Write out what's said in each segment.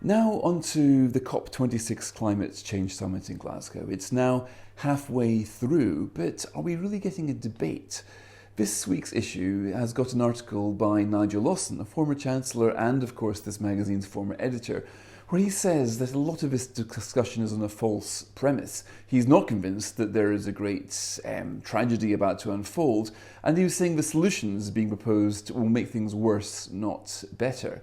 Now on to the COP26 Climate Change Summit in Glasgow. It's now halfway through, but are we really getting a debate? This week's issue has got an article by Nigel Lawson, a former Chancellor and of course this magazine's former editor, where he says that a lot of this discussion is on a false premise. He's not convinced that there is a great tragedy about to unfold, and he was saying the solutions being proposed will make things worse, not better.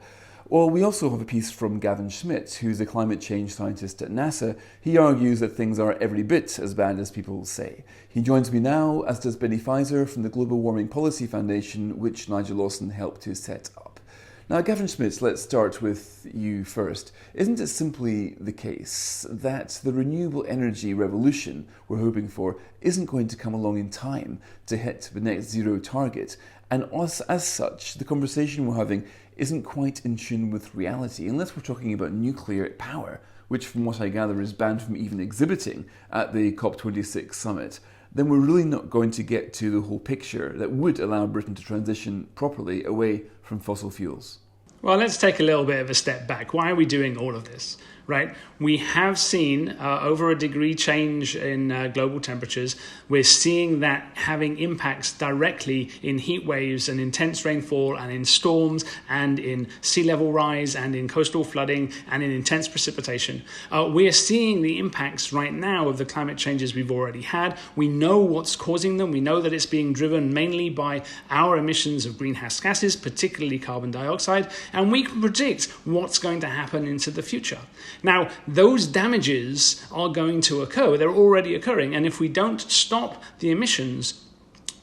Well, we also have a piece from Gavin Schmidt, who's a climate change scientist at NASA. He argues that things are every bit as bad as people say. He joins me now, as does Benny Peiser from the Global Warming Policy Foundation, which Nigel Lawson helped to set up. Now, Gavin Schmidt, let's start with you first. Isn't it simply the case that the renewable energy revolution we're hoping for isn't going to come along in time to hit the net zero target? And as such, the conversation we're having isn't quite in tune with reality, unless we're talking about nuclear power, which from what I gather is banned from even exhibiting at the COP26 summit. Then we're really not going to get to the whole picture that would allow Britain to transition properly away from fossil fuels. Well, let's take a little bit of a step back. Why are we doing all of this? Right? We have seen over a degree change in global temperatures. We're seeing that having impacts directly in heat waves and intense rainfall and in storms and in sea level rise and in coastal flooding and in intense precipitation. We're seeing the impacts right now of the climate changes we've already had. We know what's causing them. We know that it's being driven mainly by our emissions of greenhouse gases, particularly carbon dioxide, and we can predict what's going to happen into the future. Now, those damages are going to occur. They're already occurring. And if we don't stop the emissions,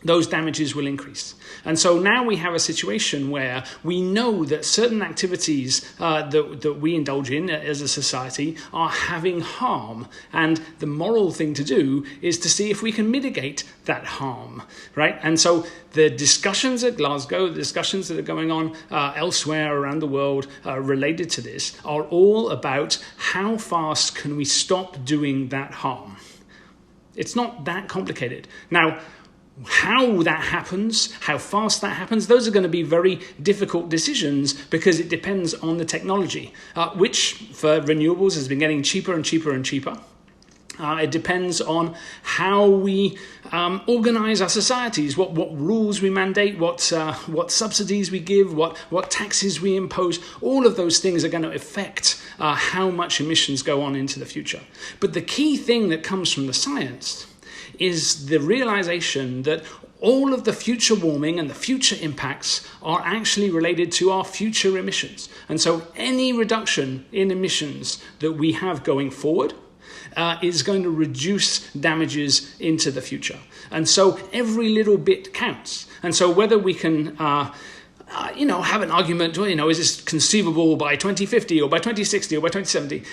those damages will increase. And so now we have a situation where we know that certain activities that we indulge in as a society are having harm. And the moral thing to do is to see if we can mitigate that harm, right? And so the discussions at Glasgow, the discussions that are going on elsewhere around the world related to this are all about how fast can we stop doing that harm. It's not that complicated. Now, how that happens, how fast that happens, those are going to be very difficult decisions because it depends on the technology, which for renewables has been getting cheaper and cheaper and cheaper. It depends on how we organize our societies, what rules we mandate, what subsidies we give, what taxes we impose. All of those things are going to affect how much emissions go on into the future. But the key thing that comes from the science is the realization that all of the future warming and the future impacts are actually related to our future emissions. And so any reduction in emissions that we have going forward is going to reduce damages into the future. And so every little bit counts. And so whether we can have an argument, is this conceivable by 2050 or by 2060 or by 2070?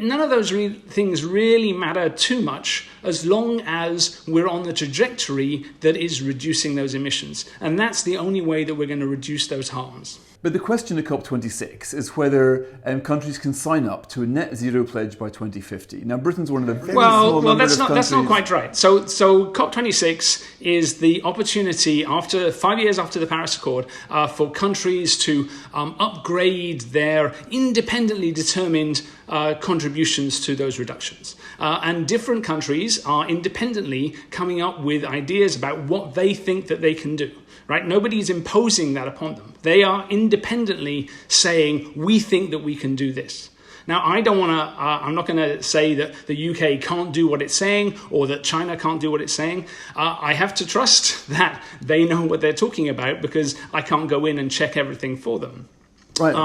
None of those things really matter too much as long as we're on the trajectory that is reducing those emissions. And that's the only way that we're going to reduce those harms. But the question at COP26 is whether countries can sign up to a net zero pledge by 2050. Now, Britain's one of the very small number of countries. That's not quite right. So COP26 is the opportunity, after 5 years after the Paris Accord, for countries to upgrade their independently determined contributions to those reductions. And different countries are independently coming up with ideas about what they think that they can do. Right? Nobody's imposing that upon them. They are independently saying, we think that we can do this. Now, I'm not going to say that the UK can't do what it's saying or that China can't do what it's saying. I have to trust that they know what they're talking about because I can't go in and check everything for them. Right.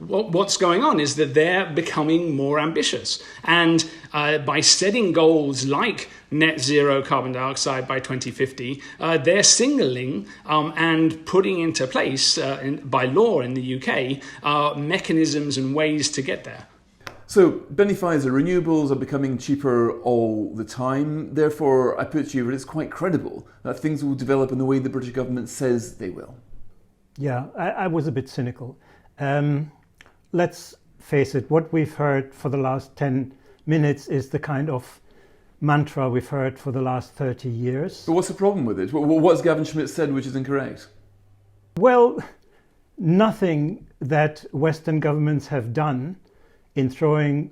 What's going on is that they're becoming more ambitious. And by setting goals like net zero carbon dioxide by 2050, they're signaling and putting into place by law in the UK mechanisms and ways to get there. So, Benny Peiser, renewables are becoming cheaper all the time. Therefore, I put to you that it's quite credible that things will develop in the way the British government says they will. Yeah, I was a bit cynical. Let's face it, what we've heard for the last 10 minutes is the kind of mantra we've heard for the last 30 years. But what's the problem with it? What's Gavin Schmidt said which is incorrect? Well, nothing that Western governments have done in throwing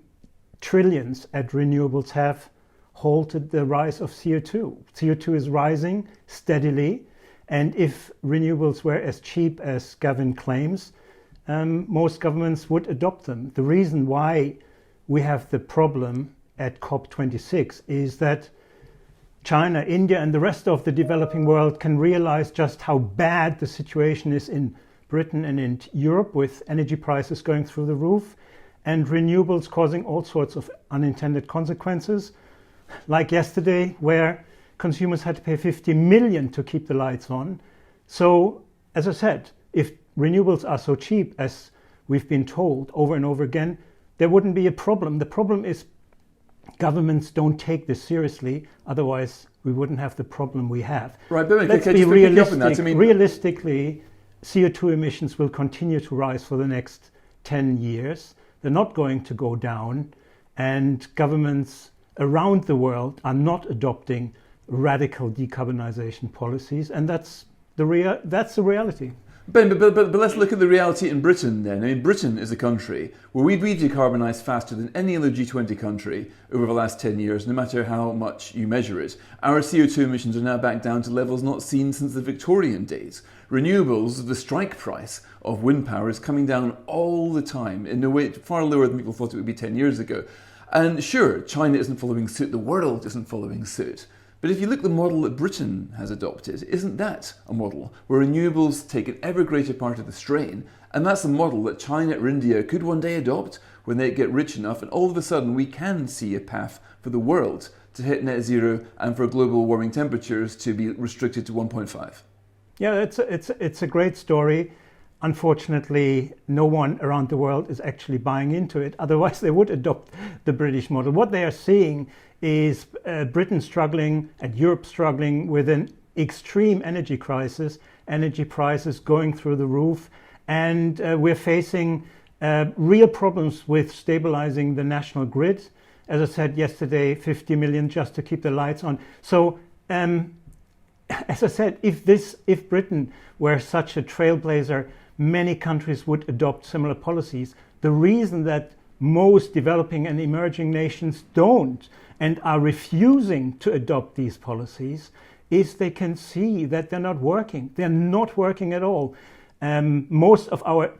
trillions at renewables have halted the rise of CO2. CO2 is rising steadily, and if renewables were as cheap as Gavin claims, most governments would adopt them. The reason why we have the problem at COP26 is that China, India, and the rest of the developing world can realize just how bad the situation is in Britain and in Europe, with energy prices going through the roof and renewables causing all sorts of unintended consequences, like yesterday, where consumers had to pay 50 million to keep the lights on. So, as I said, if renewables are so cheap as we've been told over and over again, there wouldn't be a problem. The problem is governments don't take this seriously, otherwise we wouldn't have the problem we have. Right, but let's be realistic. Realistically, CO2 emissions will continue to rise for the next 10 years. They're not going to go down, and governments around the world are not adopting radical decarbonization policies, and that's the reality. Ben, but let's look at the reality in Britain then. I mean, Britain is a country where we decarbonised faster than any other G20 country over the last 10 years, no matter how much you measure it. Our CO2 emissions are now back down to levels not seen since the Victorian days. Renewables, the strike price of wind power, is coming down all the time in a way far lower than people thought it would be 10 years ago. And sure, China isn't following suit, the world isn't following suit. But if you look at the model that Britain has adopted, isn't that a model where renewables take an ever greater part of the strain? And that's a model that China or India could one day adopt when they get rich enough, and all of a sudden we can see a path for the world to hit net zero and for global warming temperatures to be restricted to 1.5. Yeah, it's a great story. Unfortunately, no one around the world is actually buying into it. Otherwise, they would adopt the British model. What they are seeing is Britain struggling and Europe struggling with an extreme energy crisis, energy prices going through the roof, and we're facing real problems with stabilizing the national grid. As I said yesterday, 50 million just to keep the lights on. So, as I said, if Britain were such a trailblazer, many countries would adopt similar policies. The reason that most developing and emerging nations don't and are refusing to adopt these policies is they can see that they're not working. They're not working at all. Most of our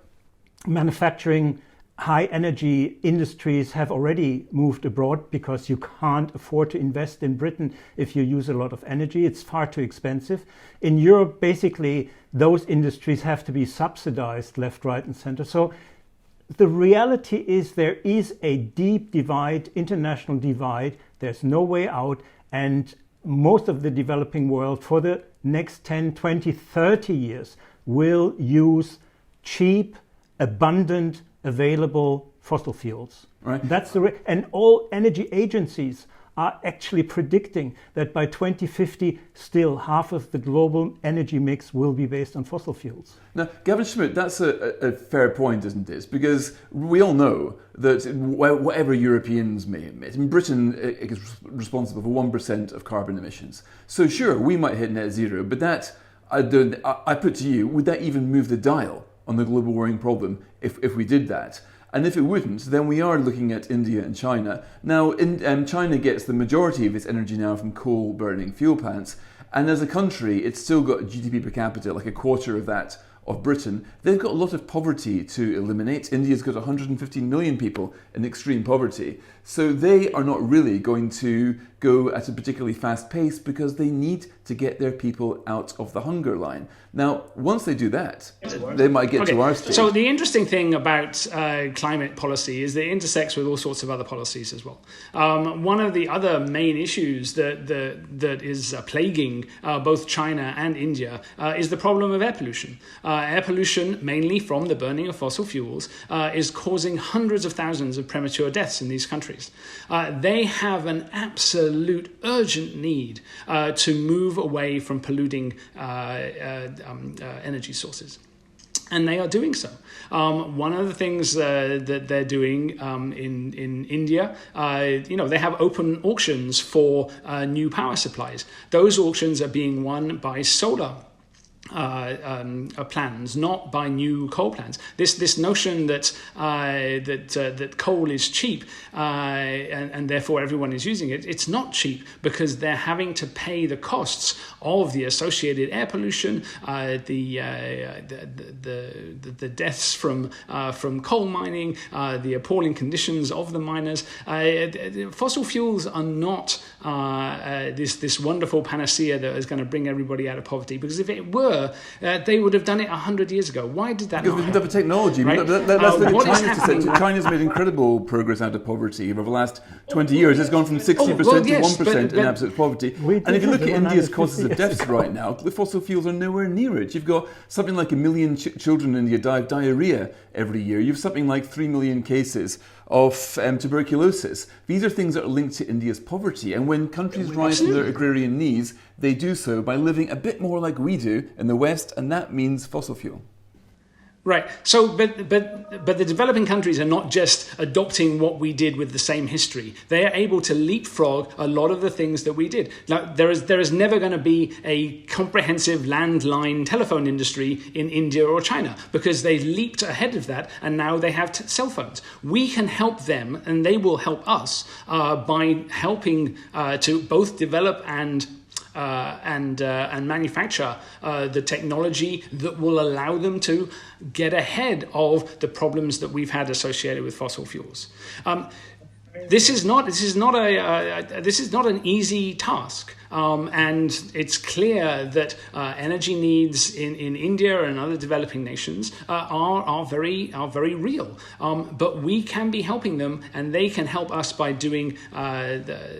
manufacturing high energy industries have already moved abroad because you can't afford to invest in Britain if you use a lot of energy. It's far too expensive. In Europe, basically, those industries have to be subsidized left, right, and center. So the reality is there is a deep divide, international divide. There's no way out. And most of the developing world for the next 10, 20, 30 years will use cheap, abundant, available fossil fuels. Right. That's and all energy agencies are actually predicting that by 2050, still half of the global energy mix will be based on fossil fuels. Now, Gavin Schmidt, that's a fair point, isn't it? Because we all know that whatever Europeans may emit, and Britain is responsible for 1% of carbon emissions. So sure, we might hit net zero, but that, I put to you, would that even move the dial on the global warming problem if we did that? And if it wouldn't, then we are looking at India and China. Now, China gets the majority of its energy now from coal-burning fuel plants, and as a country, it's still got a GDP per capita, like a quarter of that of Britain. They've got a lot of poverty to eliminate. India's got 115 million people in extreme poverty. So they are not really going to go at a particularly fast pace because they need to get their people out of the hunger line. Now, once they do that, they might get to our stage. So the interesting thing about climate policy is that it intersects with all sorts of other policies as well. One of the other main issues that is plaguing both China and India is the problem of air pollution. Air pollution, mainly from the burning of fossil fuels, is causing hundreds of thousands of premature deaths in these countries. They have an absolute urgent need to move away from polluting energy sources. And they are doing so. One of the things that they're doing in India, they have open auctions for new power supplies. Those auctions are being won by solar plans, not by new coal plants. This notion that that coal is cheap and therefore everyone is using it, it's not cheap, because they're having to pay the costs of the associated air pollution, the deaths from coal mining, the appalling conditions of the miners. Fossil fuels are not this wonderful panacea that is going to bring everybody out of poverty, because if it were, they would have done it 100 years ago. Why did that not happen? Because we didn't have the technology. Right? China's made incredible progress out of poverty over the last 20 years. It's gone from 60% to 1% in absolute poverty. And if you look at India's causes of death right now, the fossil fuels are nowhere near it. You've got something like 1 million children in India die of diarrhea every year. You have something like 3 million cases of tuberculosis. These are things that are linked to India's poverty. And when countries rise from their agrarian knees, they do so by living a bit more like we do in the West, and that means fossil fuel. Right. So, but the developing countries are not just adopting what we did with the same history. They are able to leapfrog a lot of the things that we did. Now, there is never going to be a comprehensive landline telephone industry in India or China, because they leaped ahead of that and now they have cell phones. We can help them, and they will help us by helping to both develop and manufacture the technology that will allow them to get ahead of the problems that we've had associated with fossil fuels. This is not an easy task, and it's clear that energy needs in India and other developing nations are very real. But we can be helping them, and they can help us by doing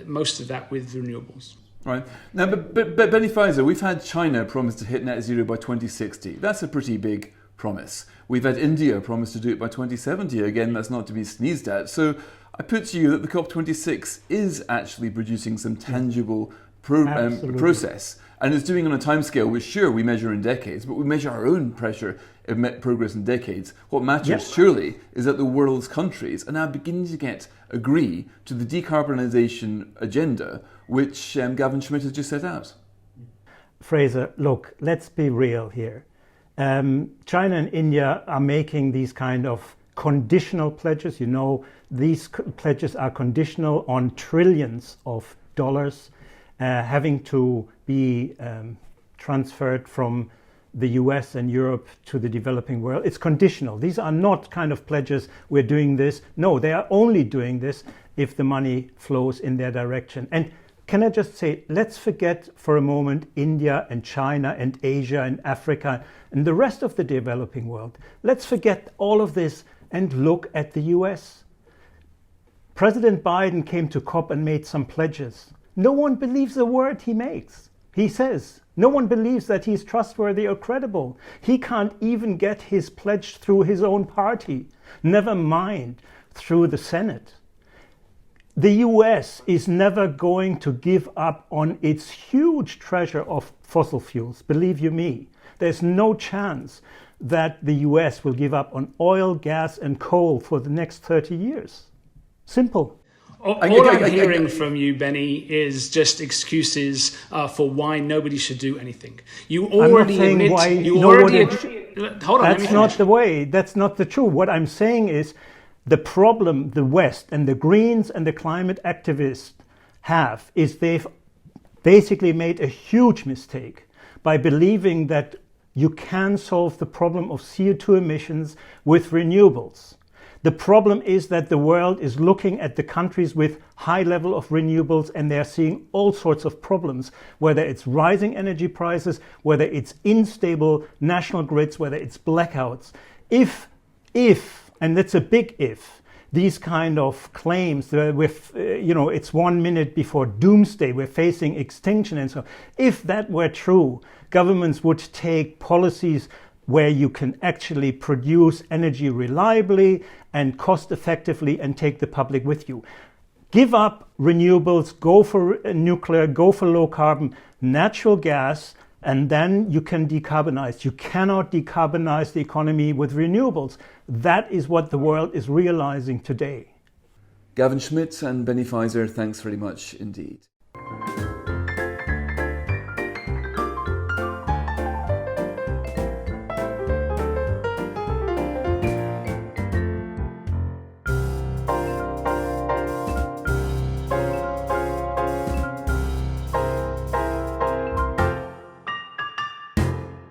most of that with renewables. Right. Now, but Benny Peiser, we've had China promise to hit net zero by 2060. That's a pretty big promise. We've had India promise to do it by 2070. Again, that's not to be sneezed at. So I put to you that the COP26 is actually producing some tangible process. And it's doing on a timescale which, sure, we measure in decades, but we measure our own progress in decades. What matters, surely, is that the world's countries are now beginning to agree to the decarbonisation agenda which Gavin Schmidt has just set out. Fraser, look, let's be real here. China and India are making these kind of conditional pledges. You know, these pledges are conditional on trillions of dollars having to be transferred from the US and Europe to the developing world. It's conditional. These are not kind of pledges, we're doing this. No, they are only doing this if the money flows in their direction. And can I just say, let's forget for a moment India and China and Asia and Africa and the rest of the developing world. Let's forget all of this and look at the US. President Biden came to COP and made some pledges. No one believes a word he makes. He says, no one believes that he's trustworthy or credible. He can't even get his pledge through his own party, never mind through the Senate. The US is never going to give up on its huge treasure of fossil fuels, believe you me. There's no chance that the US will give up on oil, gas and coal for the next 30 years. Simple. All I'm hearing from you, Benny, is just excuses for why nobody should do anything. You already admit. Hold on. That's not the way. That's not the truth. What I'm saying is the problem the West and the Greens and the climate activists have is they've basically made a huge mistake by believing that you can solve the problem of CO2 emissions with renewables. The problem is that the world is looking at the countries with high level of renewables and they're seeing all sorts of problems, whether it's rising energy prices, whether it's unstable national grids, whether it's blackouts. If, and that's a big if, these kind of claims that it's 1 minute before doomsday, we're facing extinction and so on. If that were true, governments would take policies where you can actually produce energy reliably and cost effectively and take the public with you. Give up renewables, go for nuclear, go for low carbon, natural gas, and then you can decarbonize. You cannot decarbonize the economy with renewables. That is what the world is realizing today. Gavin Schmidt and Benny Peiser, thanks very much indeed.